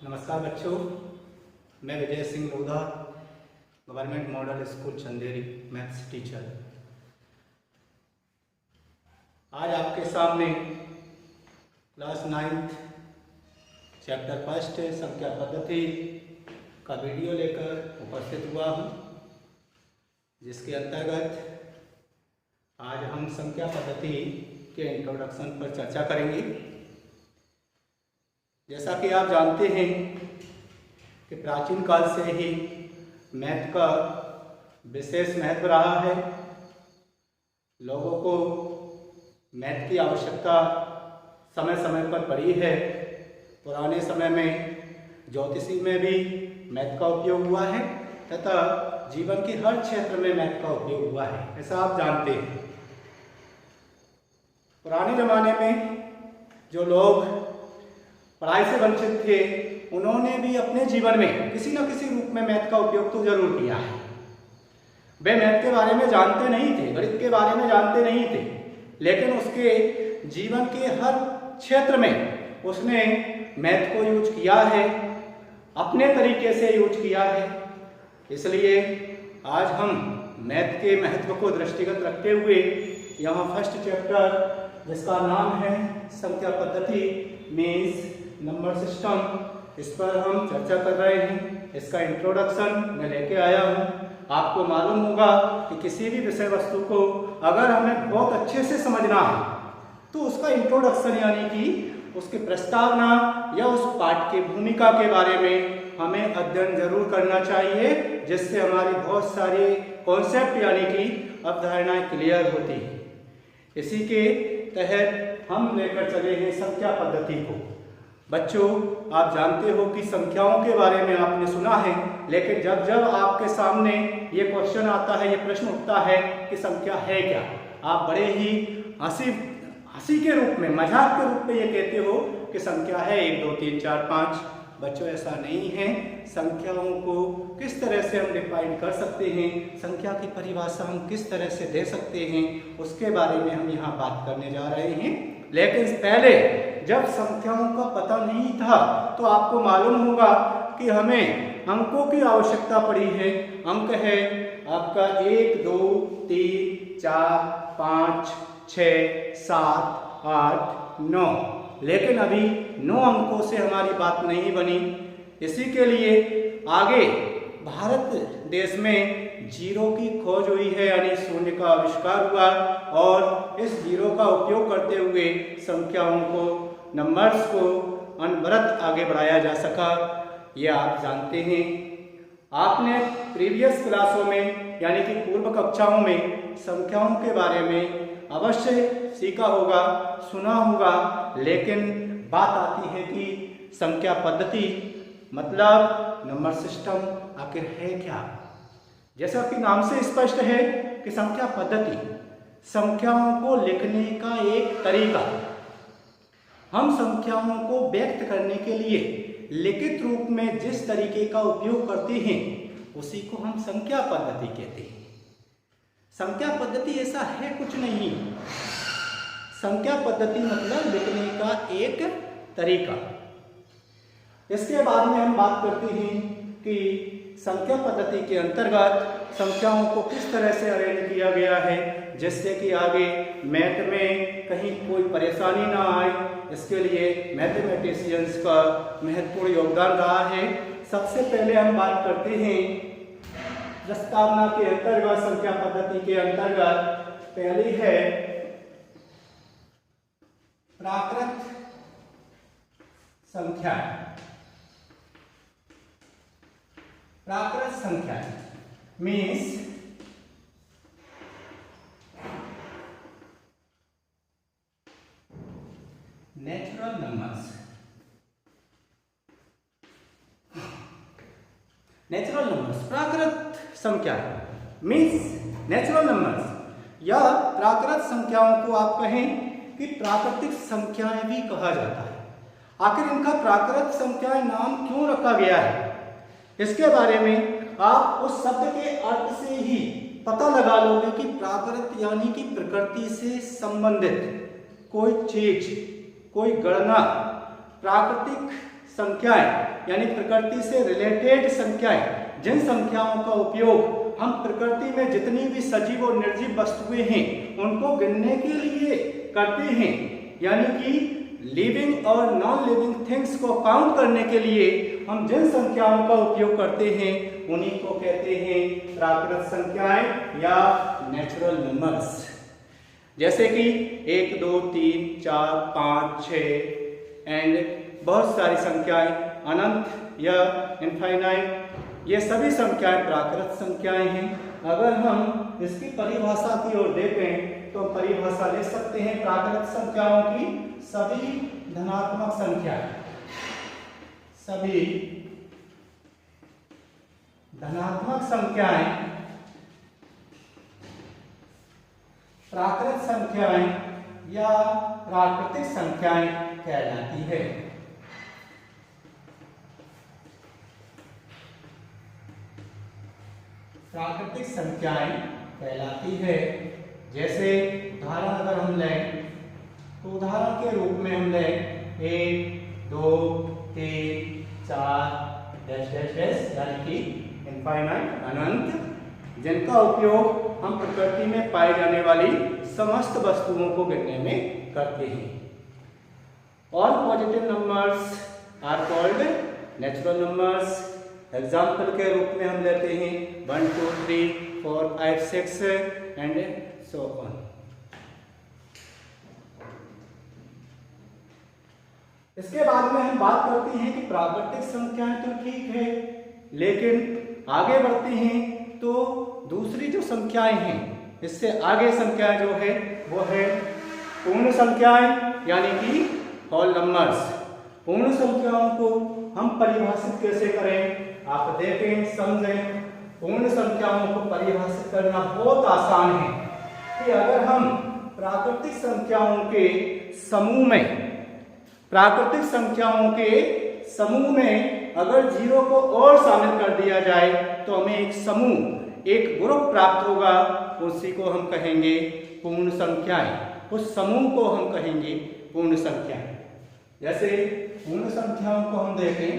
नमस्कार बच्चों, मैं Vijay Singh Lodha, government model school Chanderi maths teacher. आज आपके सामने क्लास 9th चैप्टर फर्स्ट संख्या पद्धति का वीडियो लेकर उपस्थित हुआ हूँ, जिसके अंतर्गत आज हम संख्या पद्धति के इंट्रोडक्शन पर चर्चा करेंगे। जैसा कि आप जानते हैं कि प्राचीन काल से ही मैथ का विशेष महत्व रहा है। लोगों को मैथ की आवश्यकता समय समय पर पड़ी है। पुराने समय में ज्योतिषी में भी मैथ का उपयोग हुआ है तथा जीवन के हर क्षेत्र में मैथ का उपयोग हुआ है, ऐसा आप जानते हैं। पुराने ज़माने में जो लोग पढ़ाई से वंचित थे, उन्होंने भी अपने जीवन में किसी न किसी रूप में मैथ का उपयोग तो जरूर किया है। वे मैथ के बारे में जानते नहीं थे, गणित के बारे में जानते नहीं थे, लेकिन उसके जीवन के हर क्षेत्र में उसने मैथ को यूज किया है, अपने तरीके से यूज किया है। इसलिए आज हम मैथ के महत्व को दृष्टिगत रखते हुए यहाँ फर्स्ट चैप्टर, जिसका नाम है संख्या पद्धति मीन्स नंबर सिस्टम, इस पर हम चर्चा कर रहे हैं। इसका इंट्रोडक्शन मैं लेके आया हूँ। आपको मालूम होगा कि किसी भी विषय वस्तु को अगर हमें बहुत अच्छे से समझना है तो उसका इंट्रोडक्शन यानी कि उसकी प्रस्तावना या उस पाठ की भूमिका के बारे में हमें अध्ययन जरूर करना चाहिए, जिससे हमारी बहुत सारी कॉन्सेप्ट यानी कि अवधारणाएं क्लियर होती है। इसी के तहत हम लेकर चले हैं संख्या पद्धति को। बच्चों, आप जानते हो कि संख्याओं के बारे में आपने सुना है, लेकिन जब जब आपके सामने ये क्वेश्चन आता है, ये प्रश्न उठता है कि संख्या है क्या, आप बड़े ही हंसी के रूप में, मजाक के रूप में ये कहते हो कि संख्या है 1 2 3 4 5। बच्चों, ऐसा नहीं है। संख्याओं को किस तरह से हम डिफाइन कर सकते हैं, संख्या की परिभाषा हम किस तरह से दे सकते हैं, उसके बारे में हम यहाँ बात करने जा रहे हैं। लेकिन पहले जब संख्याओं का पता नहीं था तो आपको मालूम होगा कि हमें अंकों की आवश्यकता पड़ी है। अंक है आपका 1 2 3 4 5 6 7 8 9, लेकिन अभी 9 अंकों से हमारी बात नहीं बनी। इसी के लिए आगे भारत देश में जीरो की खोज हुई है, यानी शून्य का आविष्कार हुआ, और इस जीरो का उपयोग करते हुए संख्याओं को, नंबर्स को अनवरत आगे बढ़ाया जा सका। ये आप जानते हैं। आपने प्रीवियस क्लासों में यानी कि पूर्व कक्षाओं में संख्याओं के बारे में अवश्य सीखा होगा, सुना होगा, लेकिन बात आती है कि संख्या पद्धति मतलब नंबर सिस्टम आखिर है क्या। जैसा कि नाम से स्पष्ट है कि संख्या पद्धति संख्याओं को लिखने का एक तरीका। हम संख्याओं को व्यक्त करने के लिए लिखित रूप में जिस तरीके का उपयोग करते हैं उसी को हम संख्या पद्धति कहते हैं। संख्या पद्धति ऐसा है कुछ नहीं। संख्या पद्धति मतलब लिखने का एक तरीका। इसके बाद में हम बात करते हैं कि संख्या पद्धति के अंतर्गत संख्याओं को किस तरह से अरेंज किया गया है, जिससे कि आगे मैथ में कहीं कोई परेशानी ना आए। इसके लिए मैथमेटिशियंस का महत्वपूर्ण योगदान रहा है। सबसे पहले हम बात करते हैं प्रस्तावना के अंतर्गत, संख्या पद्धति के अंतर्गत पहली है प्राकृत संख्या। प्राकृत संख्या means natural numbers. Natural numbers प्राकृत संख्या मीन्स नेचुरल नंबर्स, या प्राकृत संख्याओं को आप कहें कि प्राकृतिक संख्याएं भी कहा जाता है। आखिर इनका प्राकृत संख्याएं नाम क्यों रखा गया है, इसके बारे में आप उस शब्द के अर्थ से ही पता लगा लोगे कि प्राकृत यानी कि प्रकृति से संबंधित कोई चीज, कोई गणना प्राकृतिक संख्याएं यानी प्रकृति से रिलेटेड संख्याएं, जिन संख्याओं का उपयोग हम प्रकृति में जितनी भी सजीव और निर्जीव वस्तुएं हैं उनको गिनने के लिए करते हैं, यानी कि लिविंग और नॉन लिविंग थिंग्स को काउंट करने के लिए हम जिन संख्याओं का उपयोग करते हैं उन्हीं को कहते हैं प्राकृत संख्याएं या नेचुरल नंबर्स। जैसे कि 1 2 3 4 5 6 एंड बहुत सारी संख्याएं, अनंत या इनफाइनाइट, ये सभी संख्याएं प्राकृत संख्याएं हैं। अगर हम इसकी परिभाषा की ओर देखें तो परिभाषा ले सकते हैं प्राकृत संख्याओं की, सभी धनात्मक संख्याएं, सभी धनात्मक संख्याएं प्राकृत संख्याएं या प्राकृतिक संख्याएं कहलाती है। प्राकृतिक संख्याएं कहलाती है। जैसे उदाहरण अगर हम लें तो उदाहरण के रूप में हम लें 1 2 3 4 डैश डैश डैश यानी कि इनफाइनाइट अनंत, जिनका उपयोग हम प्रकृति में पाई जाने वाली समस्त वस्तुओं को गिनने में करते हैं। All positive numbers are called natural numbers. Example के रूप में हम लेते हैं 1 2 3 4 5 6 एंड सो ऑन। इसके बाद में हम बात करते हैं कि प्राकृतिक संख्याएं तो ठीक है, लेकिन आगे बढ़ते हैं तो दूसरी जो संख्याएं हैं, इससे आगे संख्याएं जो है वो है पूर्ण संख्याएं यानी कि होल नंबर्स। पूर्ण संख्याओं को हम परिभाषित कैसे करें, आप देखें समझें। पूर्ण संख्याओं को परिभाषित करना बहुत आसान है कि अगर हम प्राकृतिक संख्याओं के समूह में अगर जीरो को और शामिल कर दिया जाए तो हमें एक समूह, एक ग्रुप प्राप्त होगा, उसी को हम कहेंगे पूर्ण संख्याएं। उस समूह को हम कहेंगे पूर्ण संख्याएं। जैसे पूर्ण संख्याओं को हम देखें,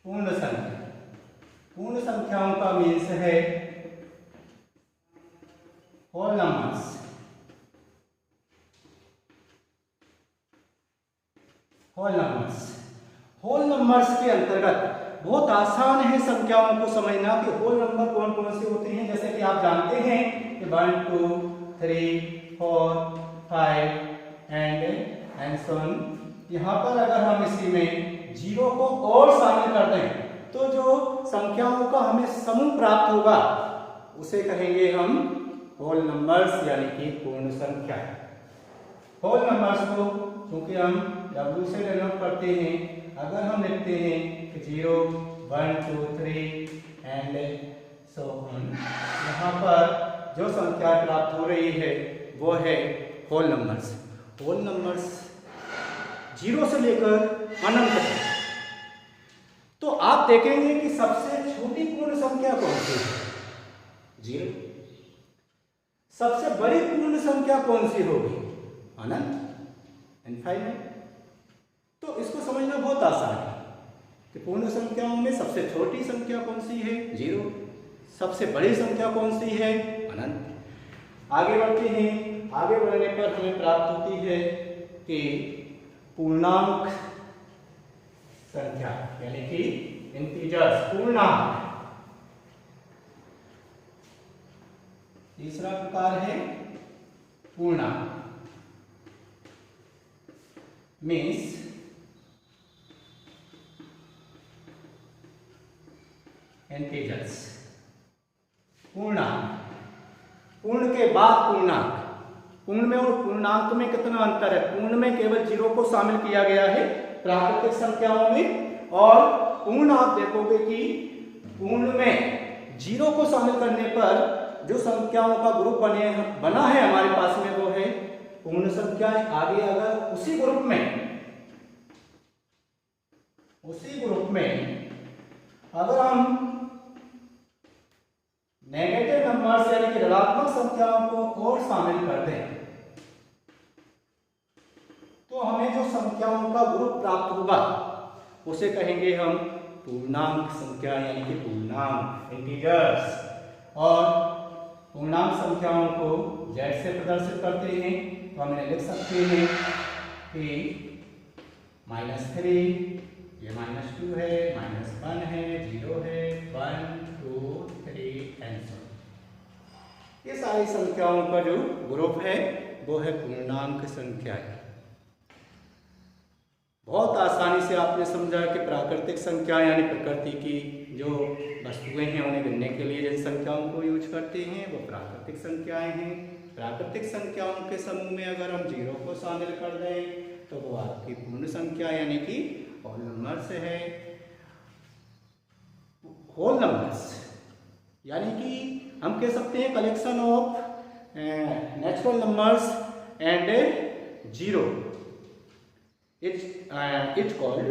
पूर्ण संख्याओं का मीन्स है होल नंबर्स। होल नंबर्स के अंतर्गत बहुत आसान है संख्याओं को समझना कि होल नंबर कौन कौन से होते हैं। जैसे कि आप जानते हैं कि 1 2 3 4 5 एंड सो ऑन। यहाँ पर अगर हम इसी में जीरो को और शामिल कर दें तो जो संख्याओं का हमें समूह प्राप्त होगा उसे कहेंगे हम होल नंबर्स यानी कि पूर्ण संख्या। होल नंबर्स को क्योंकि हम W से डिनोट करते हैं, अगर हम लिखते हैं कि 0 1 2 3 एंड सो ऑन, यहाँ पर जो संख्या प्राप्त हो रही है वो है होल नंबर्स। होल नंबर्स 0 से लेकर अनंत तक। तो आप देखेंगे कि सबसे छोटी पूर्ण संख्या कौन सी है? 0। सबसे बड़ी पूर्ण संख्या कौन सी होगी? अनंत, इनफाइनाइट। तो इसको समझना बहुत आसान है कि पूर्ण संख्याओं में सबसे छोटी संख्या कौन सी है? 0। सबसे बड़ी संख्या कौन सी है? अनंत। आगे बढ़ते हैं। आगे बढ़ने पर हमें प्राप्त होती है कि पूर्णांक संख्या यानी कि इंटीजर्स, पूर्णांक। तीसरा प्रकार है पूर्णांक, मीन्स इंटीजर्स। पूर्णांक, पूर्ण के बाद पूर्णांक। पूर्ण में और पूर्णांक में कितना अंतर है? पूर्ण में केवल 0 को शामिल किया गया है प्राकृतिक संख्याओं में, और पूर्ण आप देखोगे कि पूर्ण में 0 को शामिल करने पर जो संख्याओं का ग्रुप बना है हमारे पास में वो है पूर्ण संख्याएं। आगे अगर उसी ग्रुप में अगर हम नेगेटिव नंबर्स यानी कि ऋणात्मक संख्याओं को और शामिल कर दें तो हमें जो संख्याओं का ग्रुप प्राप्त होगा उसे कहेंगे हम पूर्णांक संख्या यानी कि पूर्णांक इंटीजर्स। और पूर्णांक संख्याओं को z से प्रदर्शित करते हैं तो हम लिख सकते हैं कि -3, ये -2 है, -1 है, 0 है, 1 2 3 एंड सो। ये सारी संख्याओं का जो ग्रुप है वो है पूर्णांक संख्याएं। बहुत आसानी से आपने समझा कि प्राकृतिक संख्या यानी प्रकृति की जो वस्तुएं हैं उन्हें गिनने के लिए जिन संख्याओं को यूज करते हैं वो प्राकृतिक संख्याएं हैं। प्राकृतिक संख्याओं के समूह में अगर हम 0 को शामिल कर दें तो वो आपकी पूर्ण संख्या यानी कि होल नंबर्स है। होल नंबर्स यानी कि हम कह सकते हैं collection of natural numbers and zero it's called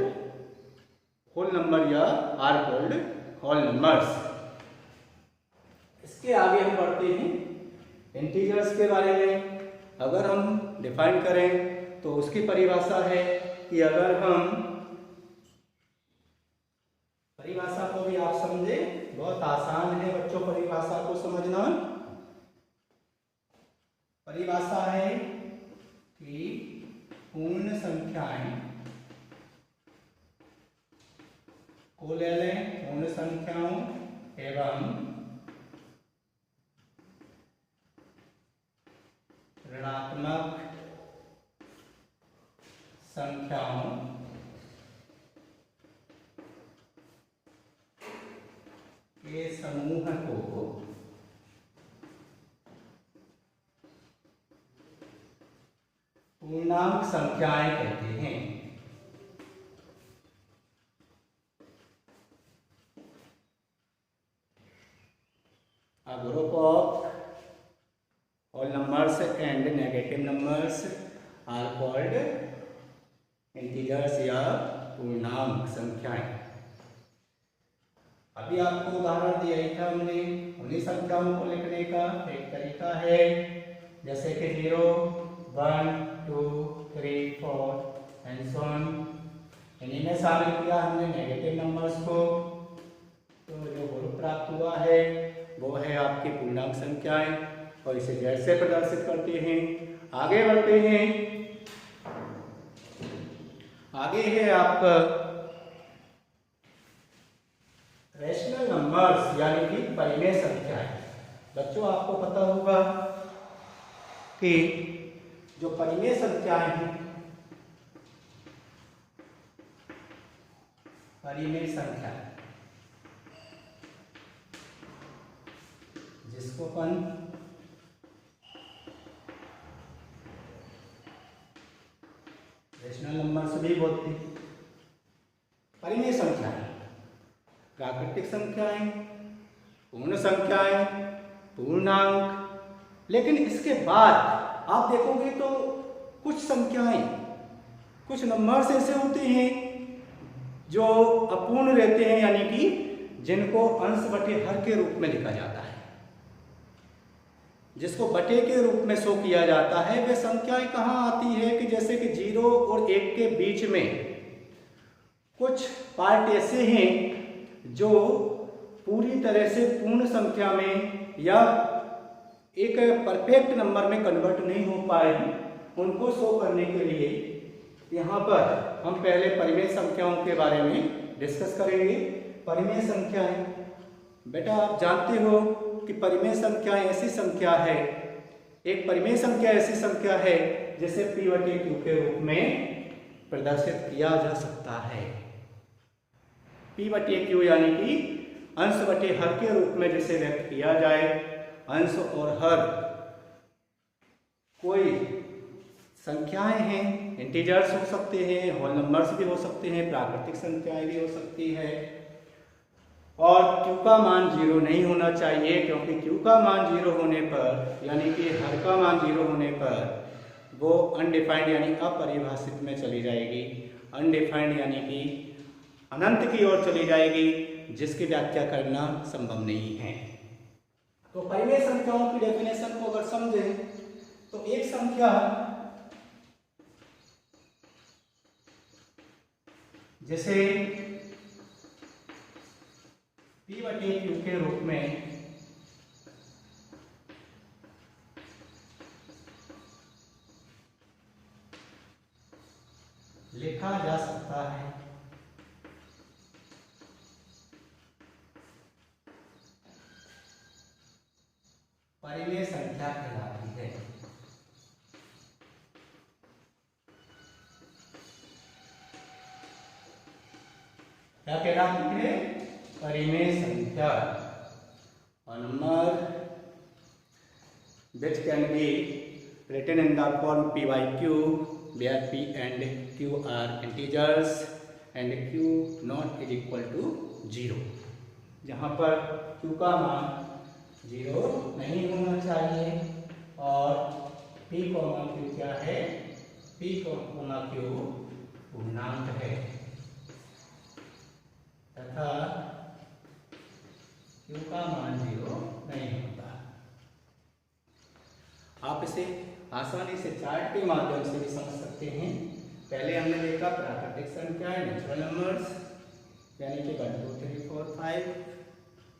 whole number या आर कॉल्ड होल नंबर्स। इसके आगे हम बढ़ते हैं इंटीजर्स के बारे में। अगर हम डिफाइन करें तो उसकी परिभाषा है कि अगर हम परिभाषा को भी आप समझे, बहुत आसान है बच्चों परिभाषा को समझना। परिभाषा है कि पूर्ण संख्याएं को ले लें, पूर्ण संख्याओं एवं ऋणात्मक संख्याओं के समूह को पूर्णांक संख्याएं कहते हैं। A group of whole numbers and negative numbers are called integers या पूर्णांक संख्याएं। अभी आपको उदाहरण दिया ही था हमने, उन्हीं संख्याओं को लिखने का एक तरीका है, जैसे कि 0 1 2 3 4 एंड सो ऑन। इन्हीं में शामिल किया हमने नेगेटिव नंबर्स को, तो जो ग्रुप प्राप्त हुआ है वो है आपकी पूर्णांक संख्याएं और इसे z से प्रदर्शित करते हैं। आगे बढ़ते हैं, आगे है आपका रेशनल नंबर्स यानी कि परिमेय संख्याएं। बच्चों आपको पता होगा कि जो परिमेय संख्याएं हैं, परिमेय संख्याएं जिसको अपन रेशनल नंबर्स भी बोलते हैं। परिमेय संख्याएं प्राकृतिक संख्याएं, पूर्ण संख्याएं, पूर्णांक। लेकिन इसके बाद आप देखोगे तो कुछ संख्याएं, कुछ नंबर्स ऐसे होते हैं जो अपूर्ण रहते हैं, यानी कि जिनको अंश बटे हर के रूप में लिखा जाता है, जिसको बटे के रूप में शो किया जाता है। वे संख्याएं कहाँ आती है कि जैसे कि 0 और 1 के बीच में कुछ पार्ट ऐसे हैं जो पूरी तरह से पूर्ण संख्या में या एक परफेक्ट नंबर में कन्वर्ट नहीं हो पाए हैं। उनको शो करने के लिए यहाँ पर हम पहले परिमेय संख्याओं के बारे में डिस्कस करेंगे। परिमेय संख्याएं, बेटा आप जानते हो कि परिमेय संख्या ऐसी संख्या है, एक परिमेय संख्या ऐसी संख्या है जिसे p/q के रूप में प्रदर्शित किया जा सकता है। p/q यानी कि अंश बटे हर के रूप में जिसे व्यक्त किया जाए। अंश और हर कोई संख्याएं हैं, इंटीजर्स हो सकते हैं, होल नंबर्स भी हो सकते हैं, प्राकृतिक संख्याएं भी हो सकती है। और q का मान 0 नहीं होना चाहिए, क्योंकि q का मान 0 होने पर यानी कि हर का मान 0 होने पर वो अनडिफाइंड यानी अपरिभाषित में चली जाएगी। अनडिफाइंड यानी कि अनंत की ओर चली जाएगी, जिसकी व्याख्या करना संभव नहीं है। तो परिमेय संख्याओं की डेफिनेशन को अगर समझें तो एक संख्या जिसे P/Q के रूप में लिखा जा सकता है। परिमेय संख्या कहलाती है। क्या कहलाती है? परिमेय संख्या। A number which can be written in the form P/Q, where P and Q are integers and Q not is equal to 0, जहाँ पर Q का मान 0 नहीं होना चाहिए और P, Q क्या है? P, Q पूर्णांक है तथा Q का मान 0 नहीं होता। आप इसे आसानी से चार्ट के माध्यम से भी समझ सकते हैं। पहले हमने देखा प्राकृतिक संख्याएं, नेचुरल नंबर्स, यानी कि 1 2 3 4 5।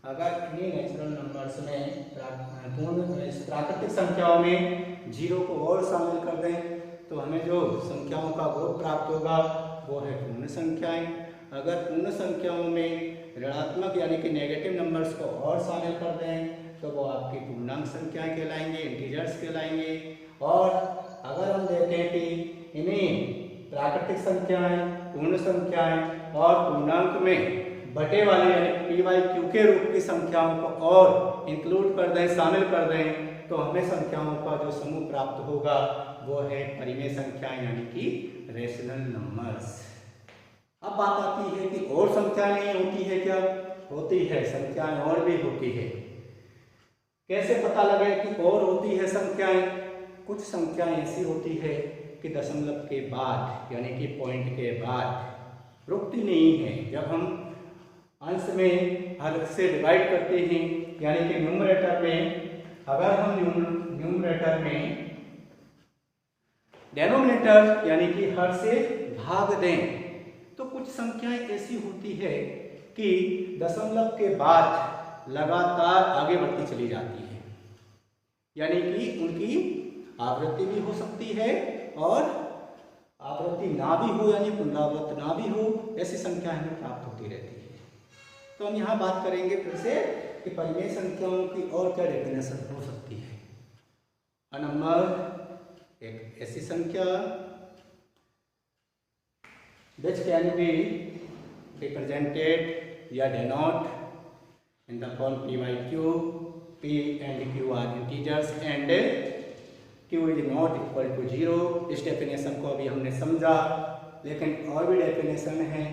अगर इन्हीं नेचुरल नंबर्स में प्राकृतिक संख्याओं में 0 को और शामिल कर दें तो हमें जो संख्याओं का ग्रुप प्राप्त होगा वो है पूर्ण संख्याएं। अगर पूर्ण संख्याओं में ऋणात्मक यानी कि नेगेटिव नंबर्स को और शामिल कर दें तो वो आपकी पूर्णांक संख्याएं कहलाएंगे, इंटीजर्स कहलाएंगे। और अगर हम देखें कि इन्हीं प्राकृतिक संख्याएं, पूर्ण संख्याएं और पूर्णांक में बटे वाले यानी P/Q के रूप की संख्याओं को और इंक्लूड कर दें, शामिल कर दें तो हमें संख्याओं का जो समूह प्राप्त होगा वो है परिमेय संख्याएं यानी कि रेशनल नंबर्स। अब बात आती है कि और संख्याएं नहीं होती है क्या? होती है, संख्याएं और भी होती है। कैसे पता लगे कि और होती है संख्याएं? कुछ संख्याएं ऐसी होती है कि दशमलव के बाद यानी कि पॉइंट के बाद रुकती नहीं है। जब हम अंश में हर से डिवाइड करते हैं यानी कि न्यूमरेटर में, अगर हम न्यूमरेटर में डेनोमिनेटर यानी कि हर से भाग दें तो कुछ संख्याएं ऐसी होती है कि दशमलव के बाद लगातार आगे बढ़ती चली जाती है, यानी कि उनकी आवृत्ति भी हो सकती है और आवृत्ति ना भी हो यानी पुनरावृत्त ना भी हो, ऐसी संख्याएं हमें प्राप्त होती रहती है। तो हम यहाँ बात करेंगे फिर से कि परिमेय संख्याओं की और क्या डेफिनेशन हो सकती है। अ नंबर एक ऐसी संख्या which can be represented या denote in the form P/Q. P and Q are integers and Q is not equal to 0। इस डेफिनेशन को अभी हमने समझा, लेकिन और भी डेफिनेशन है।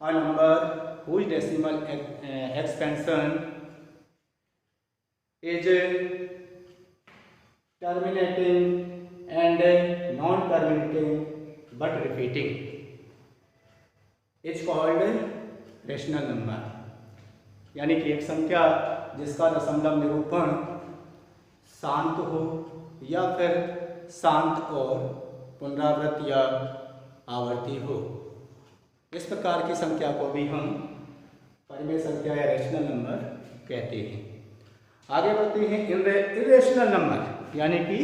A number whose decimal expansion is terminating and non-terminating but repeating is called rational number. यानी कि एक संख्या जिसका दशमलव निरूपण शांत हो या फिर शांत और पुनरावृत्त या आवर्ती हो, इस प्रकार की संख्या को भी हम परिमेय संख्या या रेशनल नंबर कहते हैं। आगे बढ़ते हैं इरेशनल नंबर यानी कि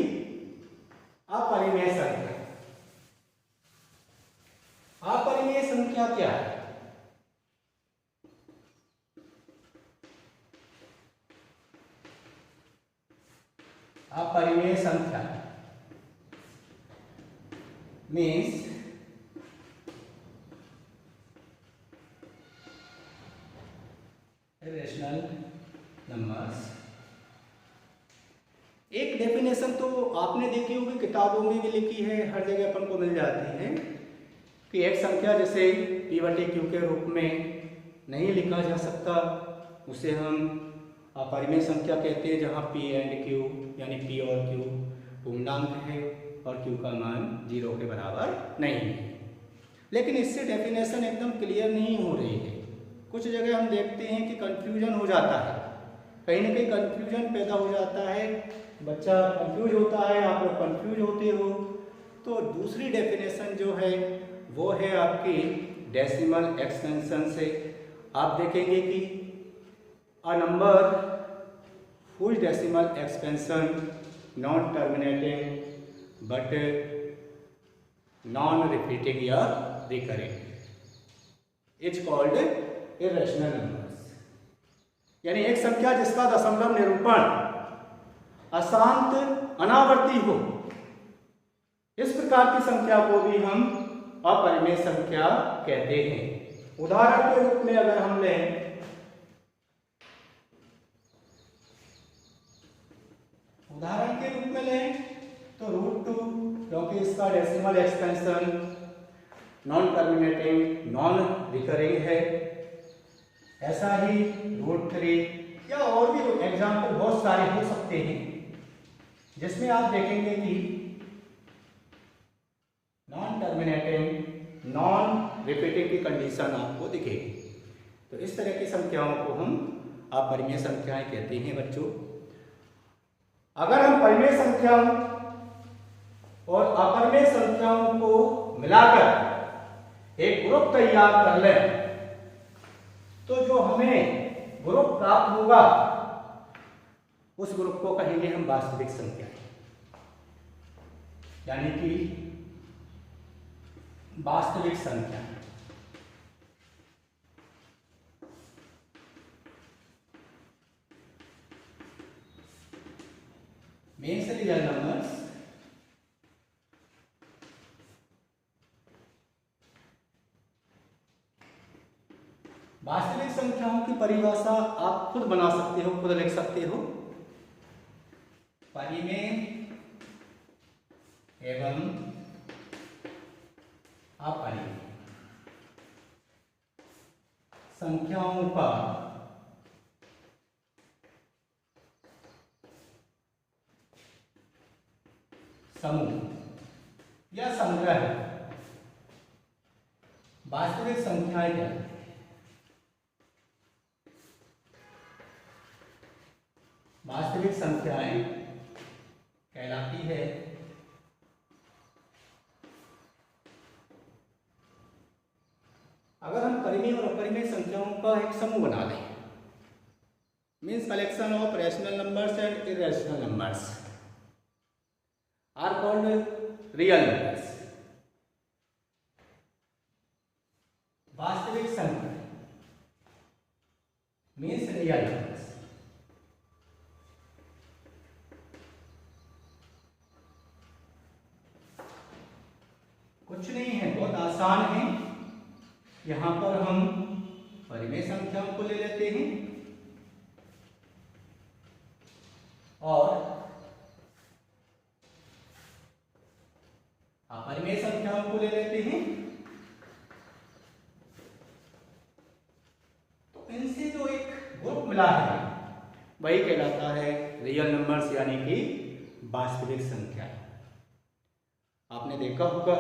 अपरिमेय संख्या। अपरिमेय संख्या क्या है? अपरिमेय संख्या मीन्स इरेशनल नंबर्स। एक डेफिनेशन तो आपने देखी होगी, किताबों में भी लिखी है, हर जगह अपन को मिल जाती है कि एक संख्या जैसे P/Q के रूप में नहीं लिखा जा सकता, उसे हम अपरिमेय संख्या कहते हैं, जहाँ P and Q यानी P और Q पूर्णांक है और Q का मान 0 के बराबर नहीं है। लेकिन इससे डेफिनेशन एकदम क्लियर नहीं हो रही है। कुछ जगह हम देखते हैं कि कंफ्यूजन हो जाता है, कहीं ना कहीं कंफ्यूजन पैदा हो जाता है, बच्चा कंफ्यूज होता है, आप लोग कंफ्यूज होते हो। तो दूसरी डेफिनेशन जो है वो है आपकी डेसिमल एक्सपेंशन से। आप देखेंगे कि a number whose decimal expansion non terminating but non repeating या recurring is called irrational numbers। यानी एक संख्या जिसका दशमलव निरूपण अशांत अनावर्ती हो, इस प्रकार की संख्या को भी हम अपरिमेय संख्या कहते हैं। उदाहरण के रूप में अगर हम लें तो √2, क्योंकि इसका decimal expansion non terminating non recurring है। ऐसा ही √3 या और भी एग्जाम्पल बहुत सारे हो सकते हैं जिसमें आप देखेंगे कि नॉन टर्मिनेटिंग नॉन रिपीटिंग की कंडीशन आपको दिखेगी। तो इस तरह की संख्याओं को हम अपरिमेय संख्याएं कहते हैं बच्चों। अगर हम परिमेय संख्याओं और अपरिमेय संख्याओं को मिलाकर एक ग्रुप तैयार कर लें तो जो हमें ग्रुप प्राप्त होगा उस ग्रुप को कहेंगे हम वास्तविक संख्या, यानी कि वास्तविक संख्या। means real numbers। वास्तविक संख्याओं की परिभाषा आप खुद बना सकते हो, खुद लिख सकते हो। परिमेय एवं अपरिमेय संख्याओं का समूह या संग्रह वास्तविक संख्याएं क्या है? वास्तविक संख्याएं कहलाती है अगर हम परिमेय और अपरिमेय संख्याओं का एक समूह बना लें, means collection of rational numbers and irrational numbers are called real numbers। वास्तविक संख्या मीन्स रियल नंबर्स। कुछ नहीं है, बहुत आसान है। यहां पर हम परिमेय संख्याओं को ले लेते हैं और अपरिमेय संख्याओं को ले लेते हैं। तो इनसे जो एक ग्रुप मिला है वही कहलाता है रियल नंबर्स, यानी कि वास्तविक संख्या। आपने देखा होगा